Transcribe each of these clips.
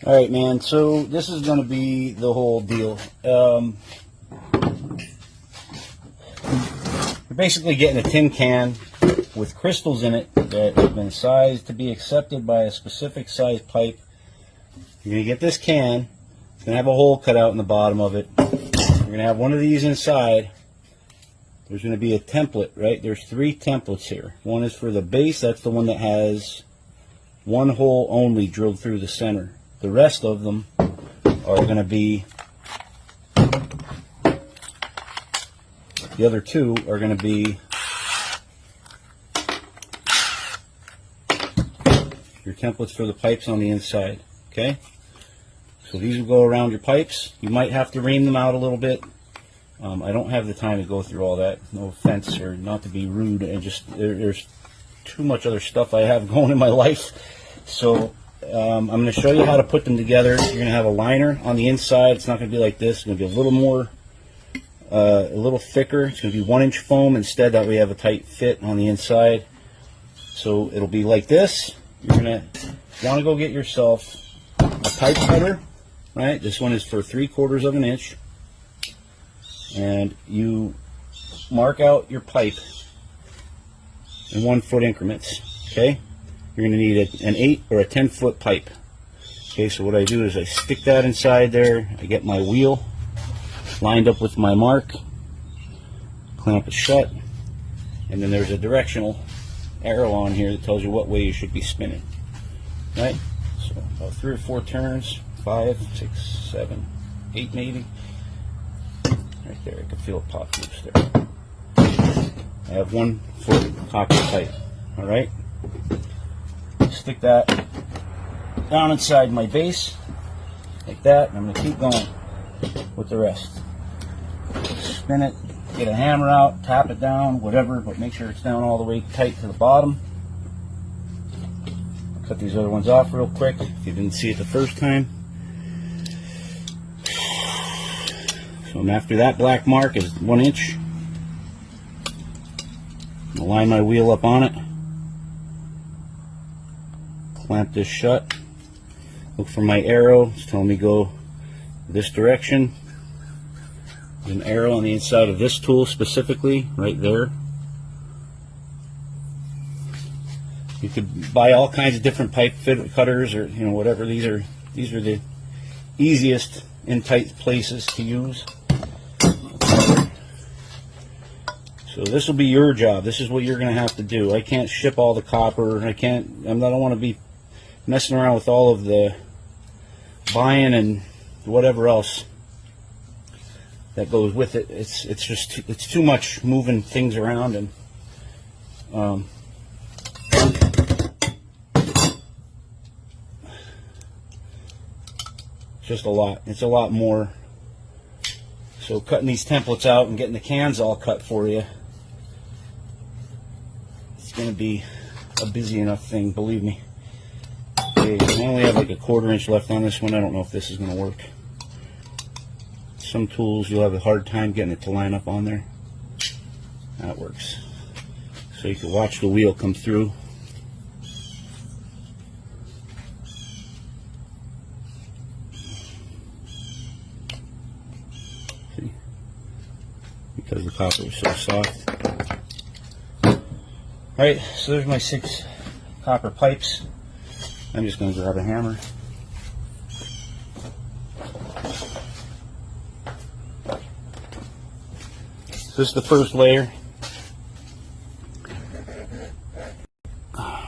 Alright, man, so this is going to be the whole deal. You're basically getting a tin can with crystals in it that have been sized to be accepted by a specific size pipe. You're going to get this can. It's going to have a hole cut out in the bottom of it. You're going to have one of these inside. There's going to be a template, right? There's 3 templates here. One is for the base. That's the one that has one hole only drilled through the center. The rest of them are going to be, the other 2 are going to be your templates for the pipes on the inside. Okay? So these will go around your pipes. You might have to ream them out a little bit. I don't have the time to go through all that. No offense, or not to be rude. And just there's too much other stuff I have going in my life. So I'm going to show you how to put them together. You're going to have a liner on the inside. It's not going to be like this. It's going to be a little more, a little thicker. It's going to be 1-inch foam instead. That way you have a tight fit on the inside. So it'll be like this. You're going to want to go get yourself a pipe cutter. Right. This one is for 3/4 of an inch. And you mark out your pipe in 1-foot increments. Okay. You're going to need an 8 or a 10-foot pipe. Okay, so what I do is I stick that inside there. I get my wheel lined up with my mark, clamp it shut, and then there's a directional arrow on here that tells you what way you should be spinning. Right? So about 3 or 4 turns, 5, 6, 7, 8 maybe. Right there, I can feel it pop loose there. I have 1-foot copper pipe. All right. Stick that down inside my base like that, and I'm going to keep going with the rest. Spin it, get a hammer out, tap it down, whatever, but make sure it's down all the way tight to the bottom. Cut these other ones off real quick if you didn't see it the first time. So after that black mark is 1 inch. I'm going to line my wheel up on it. Clamp this shut. Look for my arrow. It's telling me go this direction. There's an arrow on the inside of this tool specifically, right there. You could buy all kinds of different pipe fit cutters, or whatever. These are the easiest in tight places to use. So this will be your job. This is what you're going to have to do. I can't ship all the copper. I don't want to be messing around with all of the buying and whatever else that goes with it. It's too much moving things around, and just a lot. It's a lot more. So cutting these templates out and getting the cans all cut for you, it's going to be a busy enough thing, believe me. Okay, I only have like a 1/4 inch left on this one. I don't know if this is going to work. Some tools you'll have a hard time getting it to line up on there. That works. So you can watch the wheel come through. See? Because the copper was so soft. Alright, so there's my 6 copper pipes. I'm just going to grab a hammer. So this is the first layer. That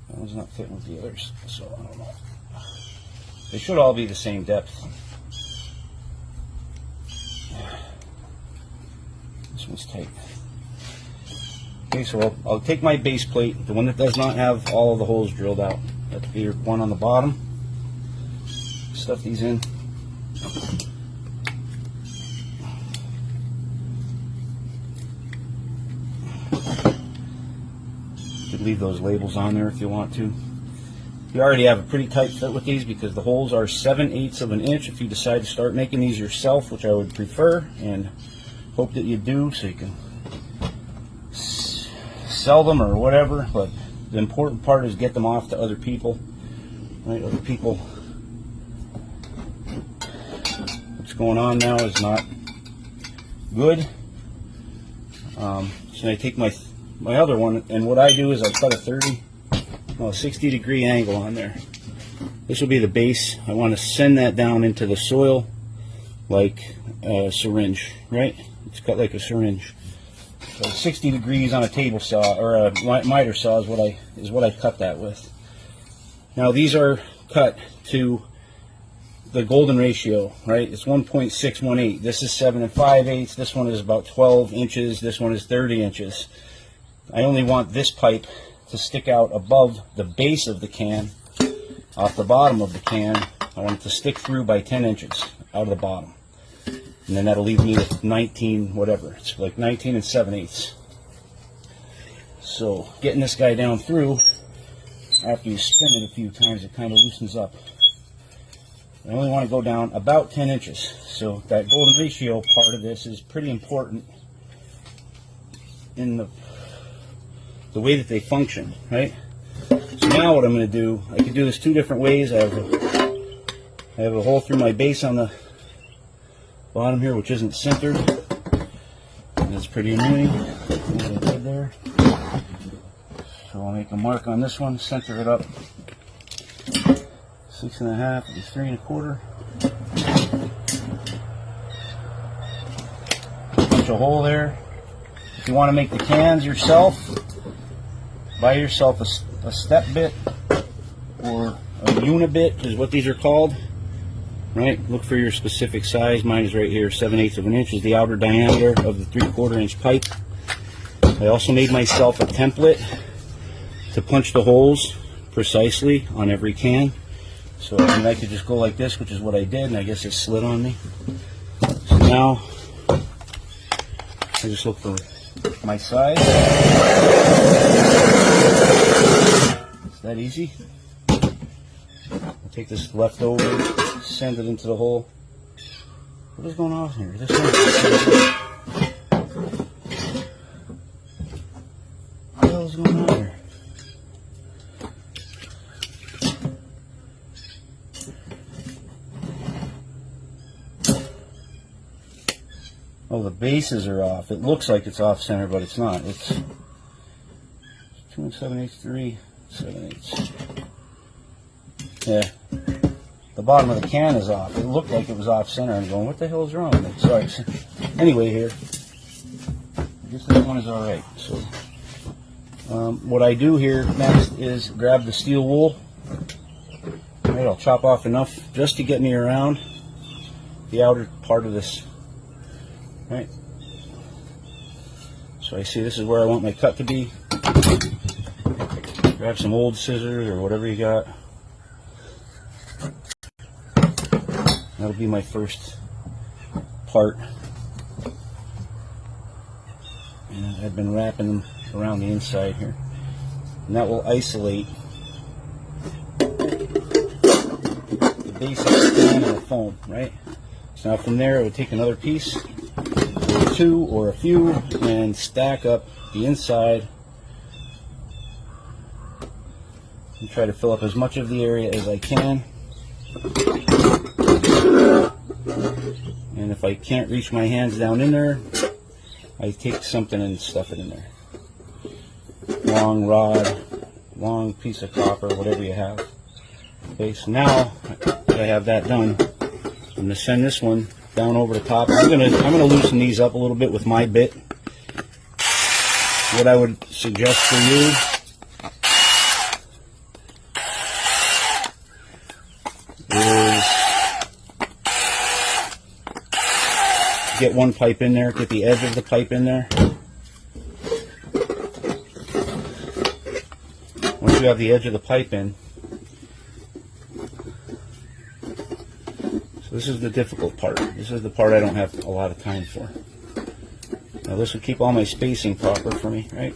one's not fitting with the others, so I don't know. They should all be the same depth. This one's tight. Okay, so I'll take my base plate, the one that does not have all of the holes drilled out. That's the one on the bottom. Stuff these in. You could leave those labels on there if you want to. You already have a pretty tight fit with these because the holes are 7/8 of an inch. If you decide to start making these yourself, which I would prefer and hope that you do, so you can sell them or whatever, but the important part is get them off to other people. Right? Other people, what's going on now is not good. So I take my other one, and what I do is I cut a 60 degree angle on there. This will be the base. I want to send that down into the soil like a syringe, right? It's cut like a syringe. So 60 degrees on a table saw or a miter saw is what I cut that with. Now these are cut to the golden ratio, right? It's 1.618. This is 7 5/8. This one is about 12 inches. This one is 30 inches. I only want this pipe to stick out above the base of the can, off the bottom of the can. I want it to stick through by 10 inches out of the bottom. And then that'll leave me with 19, whatever. It's like 19 7/8. So getting this guy down through, after you spin it a few times, it kind of loosens up. I only want to go down about 10 inches. So that golden ratio part of this is pretty important in the way that they function, right? So now what I'm going to do, I can do this two different ways. I have a hole through my base on the bottom here, which isn't centered. That's pretty annoying. What I did there. So I'll make a mark on this one, center it up 6 1/2 and 3 1/4. Punch a hole there. If you want to make the cans yourself, buy yourself a step bit or a unibit is what these are called. Right? Look for your specific size. Mine is right here, 7/8 of an inch is the outer diameter of the 3/4 inch pipe. I also made myself a template to punch the holes precisely on every can. So I could just go like this, which is what I did, and I guess it slid on me. So now I just look for my size. It's that easy. I'll take this leftover, send it into the hole. What is going on here? This one. What the hell is going on here? Oh, the bases are off. It looks like it's off center, but it's not. It's 2 7/8, 3 7/8. Yeah. The bottom of the can is off. It looked like it was off center. I'm going, what the hell is wrong with it? Sorry. Anyway, here. I guess this one is alright. So, what I do here next is grab the steel wool. Alright, I'll chop off enough just to get me around the outer part of this. Right. So I see this is where I want my cut to be. Grab some old scissors or whatever you got. That'll be my first part. And I've been wrapping them around the inside here. And that will isolate the base of the can and the foam, right? So now from there I would take another piece, or two or a few, and stack up the inside and try to fill up as much of the area as I can. And if I can't reach my hands down in there, I take something and stuff it in there. Long rod, long piece of copper, whatever you have. Okay, so now that I have that done, I'm going to send this one down over the top. I'm going to loosen these up a little bit with my bit. What I would suggest for you is get one pipe in there, get the edge of the pipe in there. Once you have the edge of the pipe in, so this is the difficult part. This is the part I don't have a lot of time for. Now this will keep all my spacing proper for me, right?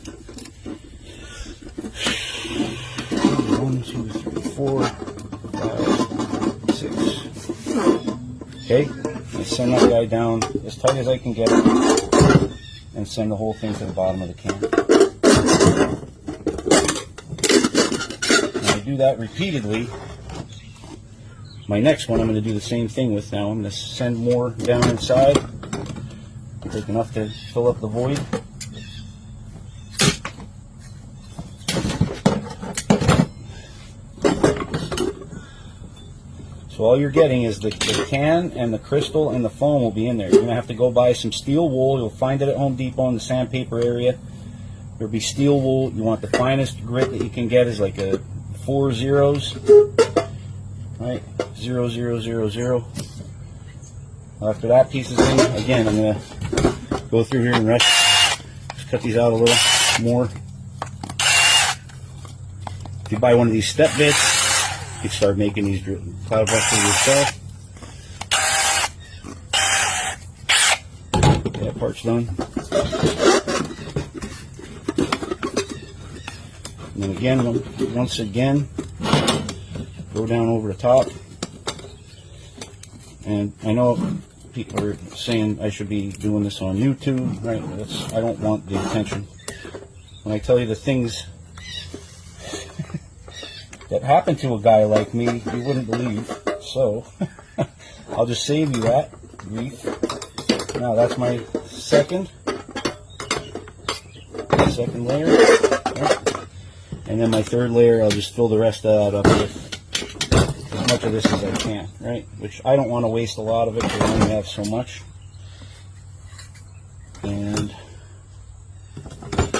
1, 2, 3, 4, 5, 6. Okay, I send that guy down as tight as I can get it, and send the whole thing to the bottom of the can. And I do that repeatedly. My next one I'm going to do the same thing with now. I'm going to send more down inside. Take enough to fill up the void. So all you're getting is the can and the crystal and the foam will be in there. You're going to have to go buy some steel wool. You'll find it at Home Depot in the sandpaper area. There'll be steel wool. You want the finest grit that you can get is like a 4 zeros. Right? 0, 0, 0, 0. After that piece is in, again, I'm going to go through here and just cut these out a little more. If you buy one of these step bits, you can start making these cloud brushes yourself. Okay, that part's done. And then again, once again, go down over the top. And I know people are saying I should be doing this on YouTube, right? I don't want the attention. When I tell you the things that happened to a guy like me, you wouldn't believe. So, I'll just save you that grief. Now, that's my second layer. Right? And then my third layer, I'll just fill the rest of that up with as much of this as I can, right? Which I don't want to waste a lot of it because I only have so much. And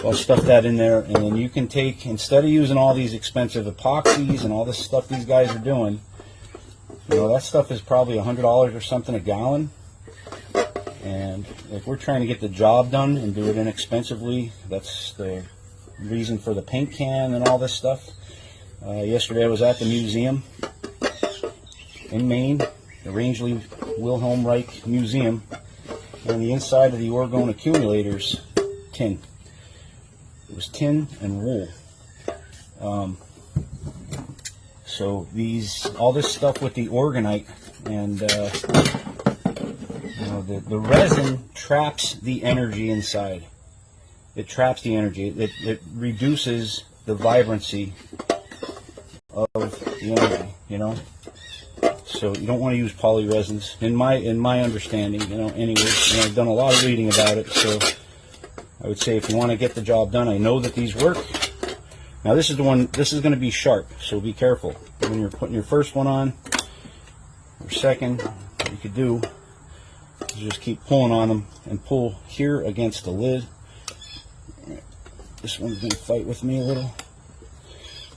I'll stuff that in there, and then you can take, instead of using all these expensive epoxies and all this stuff these guys are doing, you know, that stuff is probably $100 or something a gallon. And if we're trying to get the job done and do it inexpensively, that's the reason for the paint can and all this stuff. Yesterday I was at the museum in Maine, the Rangeley Wilhelm Reich Museum, and the inside of the orgone accumulators, tin. It was tin and wool. So all this stuff with the orgonite and you know, the resin traps the energy inside. It traps the energy. It reduces the vibrancy of the energy. You know. So you don't want to use polyresins, in my understanding. You know. Anyway, you know, I've done a lot of reading about it, so I would say if you want to get the job done, I know that these work. Now this is the one, this is going to be sharp, so be careful. When you're putting your first one on, or second, what you could do is just keep pulling on them and pull here against the lid. This one's going to fight with me a little.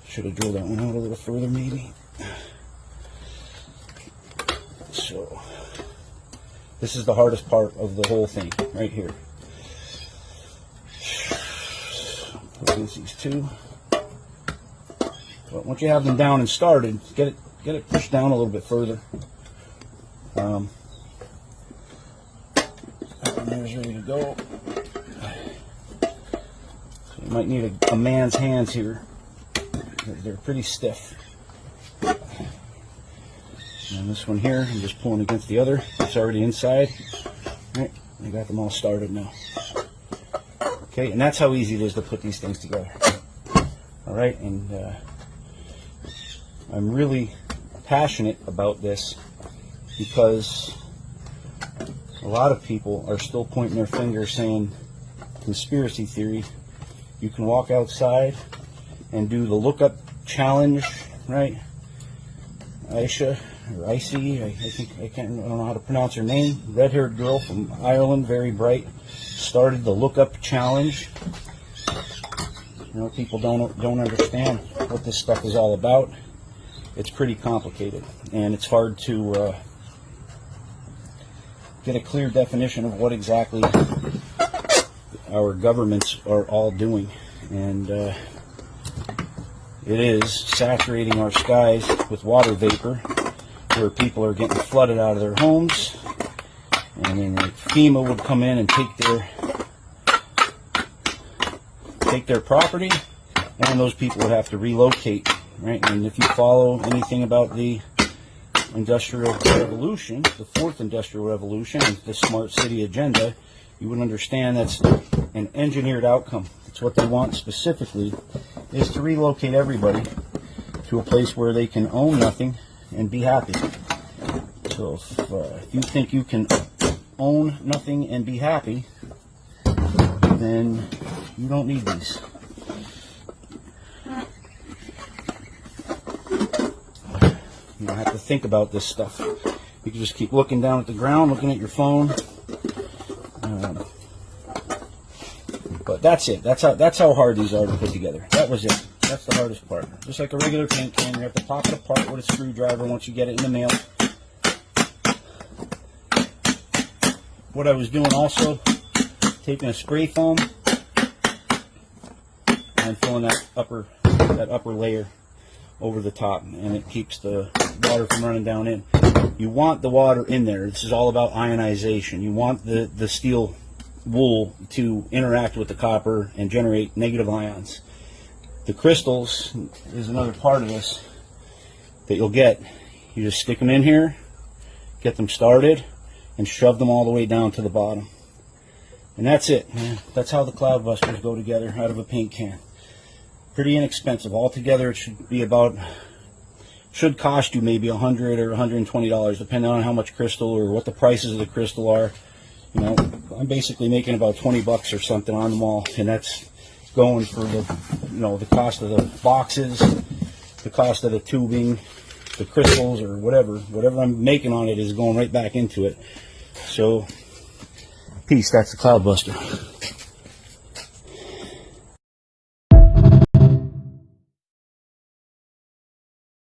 Should have drilled that one out a little further maybe. So, this is the hardest part of the whole thing, right here. Put against these two. But once you have them down and started, get it pushed down a little bit further. That one there's ready to go. So you might need a man's hands here. They're pretty stiff. And this one here, I'm just pulling against the other. It's already inside. Right, I got them all started now. Okay, and that's how easy it is to put these things together. All right, and I'm really passionate about this because a lot of people are still pointing their finger saying conspiracy theory. You can walk outside and do the lookup challenge, right? Aisha, or Icy, I don't know how to pronounce her name, red-haired girl from Ireland, very bright, started the lookup challenge. You know, people don't understand what this stuff is all about. It's pretty complicated, and it's hard to get a clear definition of what exactly our governments are all doing. And it is saturating our skies with water vapor, where people are getting flooded out of their homes, and then like FEMA would come in and take their property, and those people would have to relocate, right? And if you follow anything about the Industrial Revolution, the fourth Industrial Revolution, and the Smart City Agenda, you would understand that's an engineered outcome. It's So what they want specifically is to relocate everybody to a place where they can own nothing and be happy. So if you think you can own nothing and be happy, then you don't need these. You don't have to think about this stuff. You can just keep looking down at the ground, looking at your phone. But that's it. That's how hard these are to put together. That was it. That's the hardest part. Just like a regular paint can, you have to pop it apart with a screwdriver once you get it in the mail. What I was doing also, taking a spray foam and filling that upper layer over the top, and it keeps the water from running down in. You want the water in there. This is all about ionization. You want the steel wool to interact with the copper and generate negative ions. The crystals is another part of this that you'll get. You just stick them in here, get them started, and shove them all the way down to the bottom. And that's it. That's how the cloudbusters go together out of a paint can. Pretty inexpensive. Altogether, it should cost you maybe $100 or $120, depending on how much crystal or what the prices of the crystal are. You know, I'm basically making about 20 bucks or something on them all, and that's going for the cost of the boxes, the cost of the tubing, the crystals, or whatever I'm making on it is going right back into it. So, peace. That's the Cloudbuster.